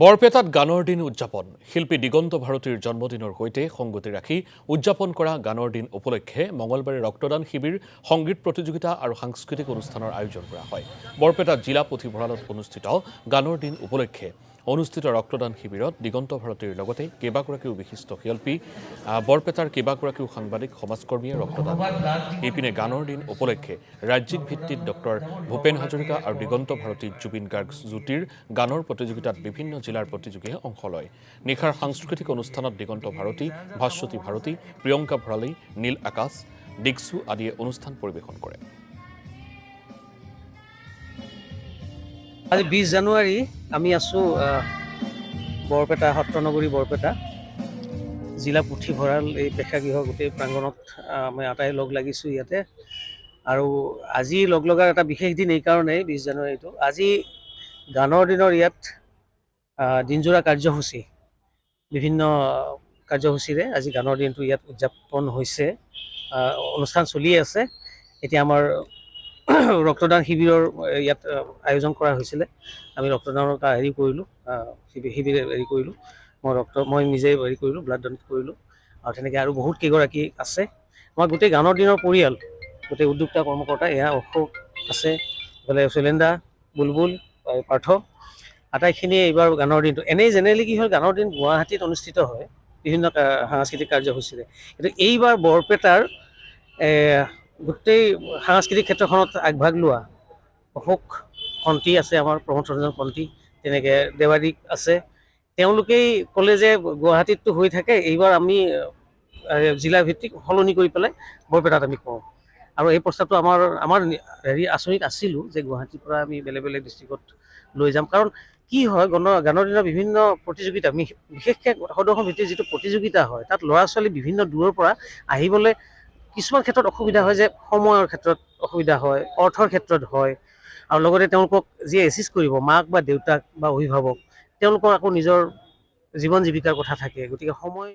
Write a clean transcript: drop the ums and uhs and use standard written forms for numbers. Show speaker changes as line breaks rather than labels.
বৰপেটাত গানৰ দিন উদযাপন শিল্পী দিগন্ত ভাৰতীৰ জন্মদিনৰ সৈতে সংগতি ৰাখি উদযাপন কৰা গানৰ দিন উপলক্ষে মঙলবাৰে ৰক্তদান শিবিৰ সংগীত প্ৰতিযোগিতা আৰু সাংস্কৃতিক অনুষ্ঠানৰ আয়োজন কৰা হয়। বৰপেটা জিলা পুথিভঁৰালত অনুষ্ঠিত গানৰ দিন উপলক্ষে অনুষ্ঠিত ৰক্তদান শিবিৰত দিগন্ত ভাৰতীৰ লগতে কেইবাগৰাকীও বিশিষ্ট শিল্পী বৰপেটাৰ কেইবাগৰাকীও সাংবাদিক সমাজকৰ্মীয়ে ৰক্তদান ইপিনে গানৰ দিন উপলক্ষে ৰাজ্যিক ভিত্তিত ডক্টৰ ভূপেন হাজৰিকা আৰু দিগন্ত ভাৰতী জুবিন গাৰ্গ জ্যোতিৰ গানৰ প্ৰতিযোগিতাত বিভিন্ন জিলাৰ প্ৰতিযোগীয়ে অংশ লয়। নিশাৰ সাংস্কৃতিক অনুষ্ঠানত দিগন্ত ভাৰতী, ভাস্বতী ভাৰতী, প্ৰিয়ংকা ভৰালী, নীল আকাশ, ডিকছু আদিয়ে অনুষ্ঠান পৰিৱেশন কৰে।
আজি 20 জানুৱাৰী আমি আছোঁ বৰপেটা সত্ৰনগৰী বৰপেটা জিলা পুথিভঁৰাল এই প্ৰেক্ষাগৃহ গোটেই প্ৰাংগণত আমি আটাই লগ লাগিছোঁ ইয়াতে। আৰু আজি লগ লগাৰ এটা বিশেষ দিন এইকাৰণেই 20 জানুৱাৰীটো আজি গানৰ দিনৰ ইয়াত দিনজোৰা কাৰ্যসূচী বিভিন্ন কাৰ্যসূচীৰে আজি গানৰ দিনটো ইয়াত উদযাপন হৈছে। অনুষ্ঠান চলিয়ে আছে। এতিয়া আমাৰ ৰক্তদান শিবিৰৰ ইয়াত আয়োজন কৰা হৈছিলে। আমি ৰক্তদানৰ হেৰি কৰিলোঁ, শিবিৰ হেৰি কৰিলোঁ। মই নিজে হেৰি কৰিলোঁ, ব্লাড ডনেট কৰিলোঁ। আৰু তেনেকৈ আৰু বহুত কেইগৰাকী আছে। মই গোটেই গানৰ দিনৰ পৰিয়াল, গোটেই উদ্যোক্তা কৰ্মকৰ্তা, এয়া অশোক আছে, এইফালে শৈলেন্দা, বুলবুল, পাৰ্থ, আটাইখিনিয়ে এইবাৰ গানৰ দিনটো এনেই জেনেৰেলি কি হয়, গানৰ দিন গুৱাহাটীত অনুষ্ঠিত হয় বিভিন্ন সাংস্কৃতিক কাৰ্যসূচীৰে, কিন্তু এইবাৰ বৰপেটাৰ গোটেই সাংস্কৃতিক ক্ষেত্ৰখনত আগভাগ লোৱা অশোক কণ্ঠী আছে, আমাৰ প্ৰমোদ ৰঞ্জন কণ্ঠী, তেনেকৈ দেৱাদিক আছে। তেওঁলোকেই ক'লে যে গুৱাহাটীততো হৈ থাকে, এইবাৰ আমি জিলা ভিত্তিক সলনি কৰি পেলাই বৰপেটাত আমি কওঁ। আৰু এই প্ৰস্তাৱটো আমাৰ হেৰি আঁচনিত আছিলোঁ যে গুৱাহাটীৰ পৰা আমি বেলেগ বেলেগ ডিষ্ট্ৰিক্টত লৈ যাম। কাৰণ কি হয়, গানৰ দিনৰ বিভিন্ন প্ৰতিযোগিতা, বিশেষকৈ সদৌ ভিত্তিৰ যিটো প্ৰতিযোগিতা হয়, তাত ল'ৰা ছোৱালী বিভিন্ন দূৰৰ পৰা আহিবলৈ কিছুমান ক্ষেত্ৰত অসুবিধা হয়, যে সময়ৰ ক্ষেত্ৰত অসুবিধা হয়, অৰ্থৰ ক্ষেত্ৰত হয়, আৰু লগতে তেওঁলোকক যিয়ে এচিষ্ট কৰিব, মাক বা দেউতাক বা অভিভাৱক, তেওঁলোকৰ আকৌ নিজৰ জীৱন জীৱিকাৰ কথা থাকে। গতিকে সময়